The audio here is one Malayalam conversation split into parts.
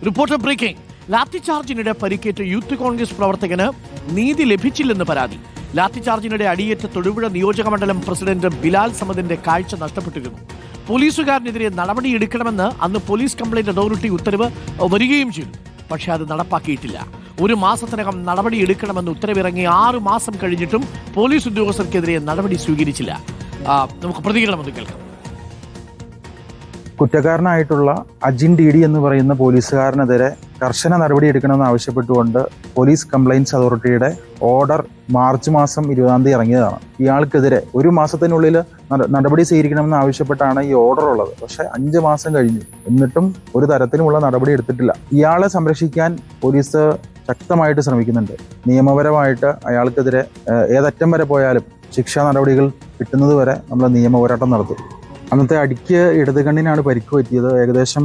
Reporter breaking. ലാത്തിചാർജിനിടെ പരിക്കേറ്റ യൂത്ത് കോൺഗ്രസ് പ്രവർത്തകന് നീതി ലഭിച്ചില്ലെന്ന് പരാതി. ലാത്തിചാർജിനിടെ അടിയേറ്റ തൊടുപുഴ നിയോജക മണ്ഡലം പ്രസിഡന്റ് ബിലാൽ സമദിന്റെ കാഴ്ച നഷ്ടപ്പെട്ടിരുന്നു. പോലീസുകാരനെതിരെ നടപടിയെടുക്കണമെന്ന് അന്ന് പോലീസ് കംപ്ലയിന്റ് അതോറിറ്റി ഉത്തരവ് വരികയും ചെയ്തു. പക്ഷേ അത് നടപ്പാക്കിയിട്ടില്ല. 1 മാസത്തിനകം നടപടിയെടുക്കണമെന്ന് ഉത്തരവിറങ്ങി 6 മാസം കഴിഞ്ഞിട്ടും പോലീസ് ഉദ്യോഗസ്ഥർക്കെതിരെ നടപടി സ്വീകരിച്ചില്ല. നമുക്ക് പ്രതികരണം ഒന്ന് കേൾക്കാം. കുറ്റക്കാരനായിട്ടുള്ള അജിൻ ഡി എന്ന് പറയുന്ന പോലീസുകാരനെതിരെ കർശന നടപടിയെടുക്കണമെന്ന് ആവശ്യപ്പെട്ടുകൊണ്ട് പോലീസ് കംപ്ലയിൻറ്റ്സ് അതോറിറ്റിയുടെ ഓർഡർ മാർച്ച് മാസം 20 ഇറങ്ങിയതാണ്. ഇയാൾക്കെതിരെ 1 മാസത്തിനുള്ളിൽ നടപടി സ്വീകരിക്കണമെന്ന് ആവശ്യപ്പെട്ടാണ് ഈ ഓർഡർ ഉള്ളത്. പക്ഷേ 5 മാസം കഴിഞ്ഞു, എന്നിട്ടും ഒരു തരത്തിലുമുള്ള നടപടി എടുത്തിട്ടില്ല. ഇയാളെ സംരക്ഷിക്കാൻ പോലീസ് ശക്തമായിട്ട് ശ്രമിക്കുന്നുണ്ട്. നിയമപരമായിട്ട് അയാൾക്കെതിരെ ഏതറ്റം വരെ പോയാലും ശിക്ഷാ നടപടികൾ കിട്ടുന്നത് വരെ നമ്മൾ നിയമ പോരാട്ടം നടത്തും. അന്നത്തെ അടിക്ക് ഇടത് കണ്ണിനാണ് പരിക്ക് പറ്റിയത്. ഏകദേശം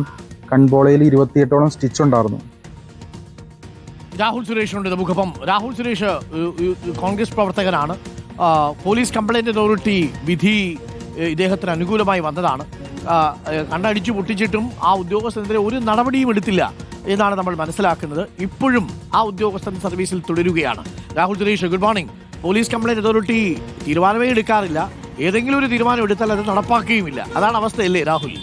കൺപോളയിൽ 28ഓളം സ്റ്റിച്ച് ഉണ്ടായിരുന്നു. രാഹുൽ സുരേഷിനുണ്ട് മുഖപം. രാഹുൽ സുരേഷ് കോൺഗ്രസ് പ്രവർത്തകനാണ്. പോലീസ് കംപ്ലയിന്റ് അതോറിറ്റി വിധി ഇദ്ദേഹത്തിന് അനുകൂലമായി വന്നതാണ്. കണ്ടടിച്ചു പൊട്ടിച്ചിട്ടും ആ ഉദ്യോഗസ്ഥനെതിരെ ഒരു നടപടിയും എടുത്തില്ല എന്നാണ് നമ്മൾ മനസ്സിലാക്കുന്നത്. ഇപ്പോഴും ആ ഉദ്യോഗസ്ഥൻ സർവീസിൽ തുടരുകയാണ്. Rahul Suresh, good morning. Police complaint authority തീരുമാനമേ എടുക്കാറില്ല. ഏതെങ്കിലും ഒരു തീരുമാനം എടുത്താൽ അത് നടപ്പാക്കുകയുമില്ല. അതാണ് അവസ്ഥയല്ലേ Rahul?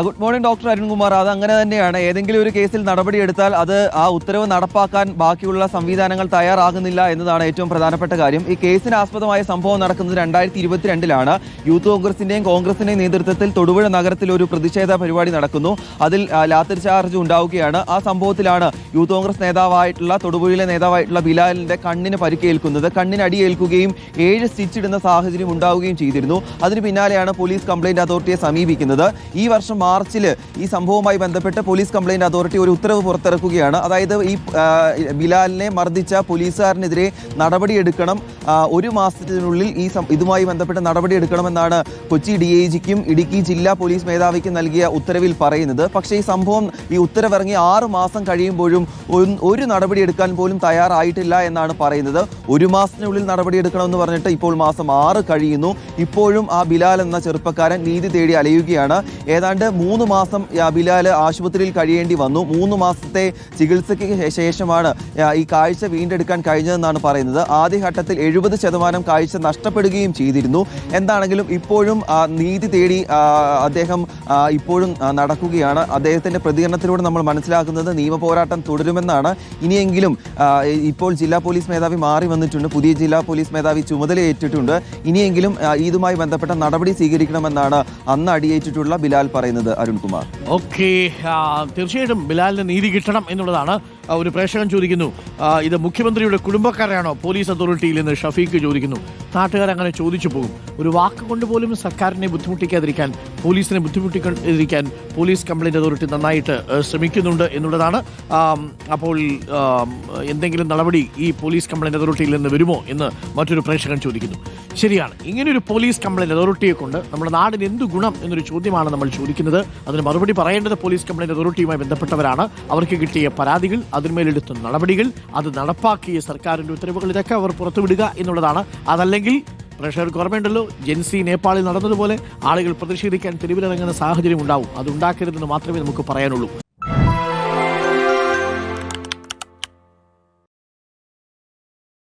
Good morning doctor Arunkumar. അത് അങ്ങനെ തന്നെയാണ്. ഏതെങ്കിലും ഒരു കേസിൽ നടപടിയെടുത്താൽ അത് ആ ഉത്തരവ് നടപ്പാക്കാൻ ബാക്കിയുള്ള സംവിധാനങ്ങൾ തയ്യാറാകുന്നില്ല എന്നതാണ് ഏറ്റവും പ്രധാനപ്പെട്ട കാര്യം. ഈ കേസിന് ആസ്പദമായ സംഭവം നടക്കുന്നത് 2022 യൂത്ത് കോൺഗ്രസിന്റെയും കോൺഗ്രസിന്റെയും നേതൃത്വത്തിൽ തൊടുപുഴ നഗരത്തിൽ ഒരു പ്രതിഷേധ പരിപാടി നടക്കുന്നു. അതിൽ ലാത്തി ചാർജ് ഉണ്ടാവുകയാണ്. ആ സംഭവത്തിലാണ് യൂത്ത് കോൺഗ്രസ് നേതാവായിട്ടുള്ള തൊടുപുഴയിലെ നേതാവായിട്ടുള്ള ബിലാലിന്റെ കണ്ണിന് പരിക്കേൽക്കുന്നത്. കണ്ണിന് അടിയേൽക്കുകയും 7 സ്റ്റിച്ച് ഇടുന്ന സാഹചര്യം ഉണ്ടാവുകയും ചെയ്തിരുന്നു. അതിന് പിന്നാലെയാണ് പോലീസ് കംപ്ലയിന്റ് അതോറിറ്റിയെ സമീപിക്കുന്നത്. ഈ വർഷം മാർച്ചിൽ ഈ സംഭവവുമായി ബന്ധപ്പെട്ട് പോലീസ് കംപ്ലയിന്റ് അതോറിറ്റി ഒരു ഉത്തരവ് പുറത്തിറക്കുകയാണ്. അതായത് ഈ ബിലാലിനെ മർദ്ദിച്ച പോലീസുകാരനെതിരെ നടപടിയെടുക്കണം, 1 മാസത്തിനുള്ളിൽ ഇതുമായി ബന്ധപ്പെട്ട് നടപടിയെടുക്കണമെന്നാണ് കൊച്ചി DIGക്കും ഇടുക്കി ജില്ലാ പോലീസ് മേധാവിക്കും നൽകിയ ഉത്തരവിൽ പറയുന്നത്. പക്ഷേ ഈ ഉത്തരവിറങ്ങി 6 മാസം കഴിയുമ്പോഴും ഒരു നടപടിയെടുക്കാൻ പോലും തയ്യാറായിട്ടില്ല എന്നാണ് പറയുന്നത്. 1 മാസത്തിനുള്ളിൽ നടപടിയെടുക്കണമെന്ന് പറഞ്ഞിട്ട് ഇപ്പോൾ മാസം 6 കഴിയുന്നു. ഇപ്പോഴും ആ ബിലാൽ എന്ന ചെറുപ്പക്കാരൻ നീതി തേടി അലയുകയാണ്. ഏതാണ്ട് 3 മാസം ബിലാൽ ആശുപത്രിയിൽ കഴിയേണ്ടി വന്നു. 3 മാസത്തെ ചികിത്സയ്ക്ക് ശേഷമാണ് ഈ കാഴ്ച വീണ്ടെടുക്കാൻ കഴിഞ്ഞതെന്നാണ് പറയുന്നത്. ആദ്യഘട്ടത്തിൽ 70% കാഴ്ച നഷ്ടപ്പെടുകയും ചെയ്തിരുന്നു. എന്താണെങ്കിലും ഇപ്പോഴും നീതി തേടി അദ്ദേഹം ഇപ്പോഴും നടക്കുകയാണ്. അദ്ദേഹത്തിന്റെ പ്രതികരണത്തിലൂടെ നമ്മൾ മനസ്സിലാക്കുന്നത് നിയമ പോരാട്ടം തുടരുമെന്നാണ്. ഇനിയെങ്കിലും ഇപ്പോൾ ജില്ലാ പോലീസ് മേധാവി മാറി വന്നിട്ടുണ്ട്. പുതിയ ജില്ലാ പോലീസ് മേധാവി ചുമതലയേറ്റിട്ടുണ്ട്. ഇനിയെങ്കിലും ഇതുമായി ബന്ധപ്പെട്ട നടപടി സ്വീകരിക്കണമെന്നാണ് അന്ന് അടിയേറ്റിട്ടുള്ള ബിലാൽ പറയുന്നത്. അരുൺകുമാർ, ഓക്കെ, തീർച്ചയായിട്ടും ബിലാലിന് നീതി കിട്ടണം എന്നുള്ളതാണ്. ഒരു പ്രേക്ഷകൻ ചോദിക്കുന്നു, ഇത് മുഖ്യമന്ത്രിയുടെ കുടുംബക്കാരാണോ പോലീസ് അതോറിറ്റിയിൽ നിന്ന്? ഷഫീഖ് ചോദിക്കുന്നു. നാട്ടുകാരങ്ങനെ ചോദിച്ചു പോകും. ഒരു വാക്ക് കൊണ്ട് പോലും സർക്കാരിനെ ബുദ്ധിമുട്ടിക്കാതിരിക്കാൻ, പോലീസിനെ ബുദ്ധിമുട്ടിക്കാതിരിക്കാൻ പോലീസ് കംപ്ലയിന്റ് അതോറിറ്റി നന്നായിട്ട് ശ്രമിക്കുന്നുണ്ട് എന്നുള്ളതാണ്. അപ്പോൾ എന്തെങ്കിലും നടപടി ഈ പോലീസ് കംപ്ലയിന്റ് അതോറിറ്റിയിൽ നിന്ന് വരുമോ എന്ന് മറ്റൊരു പ്രേക്ഷകൻ ചോദിക്കുന്നു. ശരിയാണ്, ഇങ്ങനെയൊരു പോലീസ് കംപ്ലയിന്റ് അതോറിറ്റിയെ കൊണ്ട് നമ്മുടെ നാടിന് എന്ത് ഗുണം എന്നൊരു ചോദ്യമാണ് നമ്മൾ ചോദിക്കുന്നത്. അതിന് മറുപടി പറയേണ്ടത് പോലീസ് കംപ്ലയിന്റ് അതോറിറ്റിയുമായി ബന്ധപ്പെട്ടവരാണ്. അവർക്ക് കിട്ടിയ പരാതികൾ, അതിന്മേലെടുത്ത നടപടികൾ, അത് നടപ്പാക്കിയ സർക്കാരിന്റെ ഉത്തരവുകൾ, ഇതൊക്കെ അവർ പുറത്തുവിടുക എന്നുള്ളതാണ്. അതല്ലെങ്കിൽ പ്രേക്ഷകർക്ക് ഓർമ്മയുണ്ടല്ലോ, ജെൻസി നേപ്പാളിൽ നടന്നതുപോലെ ആളുകൾ പ്രതിഷേധിക്കാൻ തെരുവിലിറങ്ങുന്ന സാഹചര്യം ഉണ്ടാവും. അത് ഉണ്ടാക്കരുതെന്ന് മാത്രമേ നമുക്ക് പറയാനുള്ളൂ.